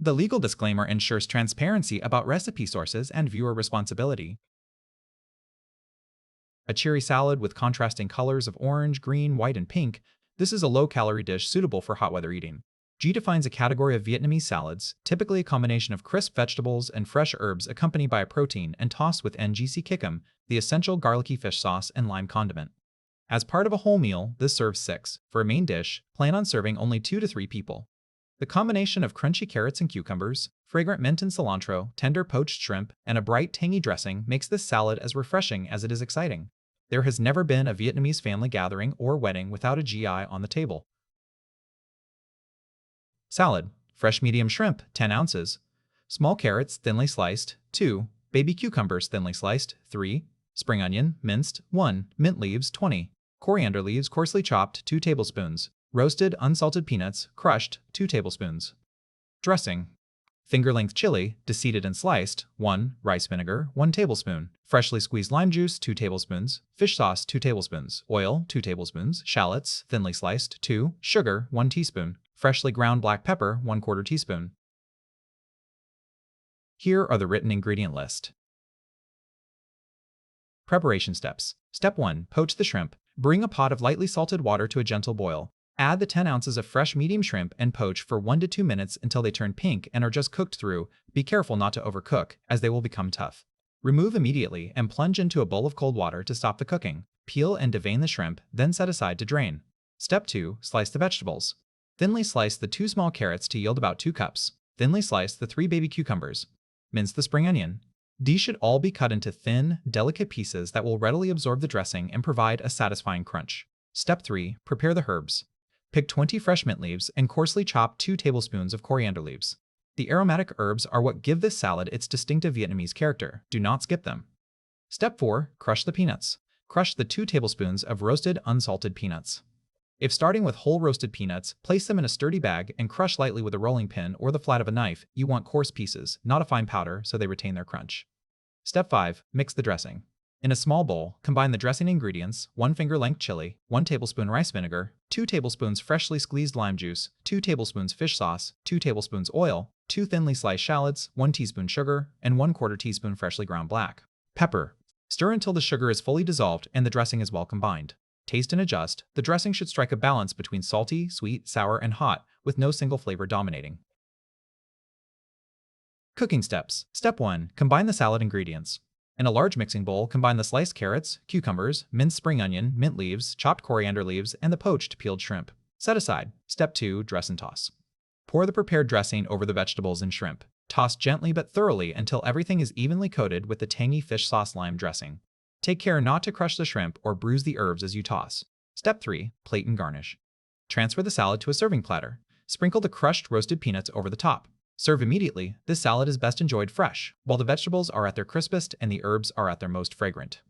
The legal disclaimer ensures transparency about recipe sources and viewer responsibility. A cheery salad with contrasting colors of orange, green, white, and pink. This is a low-calorie dish suitable for hot weather eating. G defines a category of Vietnamese salads, typically a combination of crisp vegetables and fresh herbs accompanied by a protein and tossed with ngc kikum, the essential garlicky fish sauce and lime condiment. As part of a whole meal, this serves 6. For a main dish, plan on serving only 2 to 3 people. The combination of crunchy carrots and cucumbers, fragrant mint and cilantro, tender poached shrimp, and a bright, tangy dressing makes this salad as refreshing as it is exciting. There has never been a Vietnamese family gathering or wedding without a GI on the table. Salad. Fresh medium shrimp, 10 ounces. Small carrots, thinly sliced, 2. Baby cucumbers, thinly sliced, 3. Spring onion, minced, 1. Mint leaves, 20. Coriander leaves, coarsely chopped, 2 tablespoons. Roasted, unsalted peanuts, crushed, 2 tablespoons. Dressing. Finger-length chili, deseeded and sliced, 1. Rice vinegar, 1 tablespoon. Freshly squeezed lime juice, 2 tablespoons. Fish sauce, 2 tablespoons. Oil, 2 tablespoons. Shallots, thinly sliced, 2. Sugar, 1 teaspoon. Freshly ground black pepper, 1/4 teaspoon. Here are the written ingredient list. Preparation steps. Step 1. Poach the shrimp. Bring a pot of lightly salted water to a gentle boil. Add the 10 ounces of fresh medium shrimp and poach for 1 to 2 minutes until they turn pink and are just cooked through. Be careful not to overcook, as they will become tough. Remove immediately and plunge into a bowl of cold water to stop the cooking. Peel and devein the shrimp, then set aside to drain. Step 2. Slice the vegetables. Thinly slice the 2 small carrots to yield about 2 cups. Thinly slice the 3 baby cucumbers. Mince the spring onion. These should all be cut into thin, delicate pieces that will readily absorb the dressing and provide a satisfying crunch. Step 3. Prepare the herbs. Pick 20 fresh mint leaves and coarsely chop 2 tablespoons of coriander leaves. The aromatic herbs are what give this salad its distinctive Vietnamese character. Do not skip them. Step 4. Crush the peanuts. Crush the 2 tablespoons of roasted, unsalted peanuts. If starting with whole roasted peanuts, place them in a sturdy bag and crush lightly with a rolling pin or the flat of a knife. You want coarse pieces, not a fine powder, so they retain their crunch. Step 5. Mix the dressing. In a small bowl, combine the dressing ingredients: 1 finger-length chili, 1 tablespoon rice vinegar, 2 tablespoons freshly squeezed lime juice, 2 tablespoons fish sauce, 2 tablespoons oil, 2 thinly sliced shallots, 1 teaspoon sugar, and 1/4 teaspoon freshly ground black pepper. Stir until the sugar is fully dissolved and the dressing is well combined. Taste and adjust. The dressing should strike a balance between salty, sweet, sour, and hot, with no single flavor dominating. Cooking steps. Step 1. Combine the salad ingredients. In a large mixing bowl, combine the sliced carrots, cucumbers, minced spring onion, mint leaves, chopped coriander leaves, and the poached peeled shrimp. Set aside. Step 2. Dress and toss. Pour the prepared dressing over the vegetables and shrimp. Toss gently but thoroughly until everything is evenly coated with the tangy fish sauce lime dressing. Take care not to crush the shrimp or bruise the herbs as you toss. Step 3. Plate and garnish. Transfer the salad to a serving platter. Sprinkle the crushed roasted peanuts over the top. Serve immediately. This salad is best enjoyed fresh, while the vegetables are at their crispest and the herbs are at their most fragrant.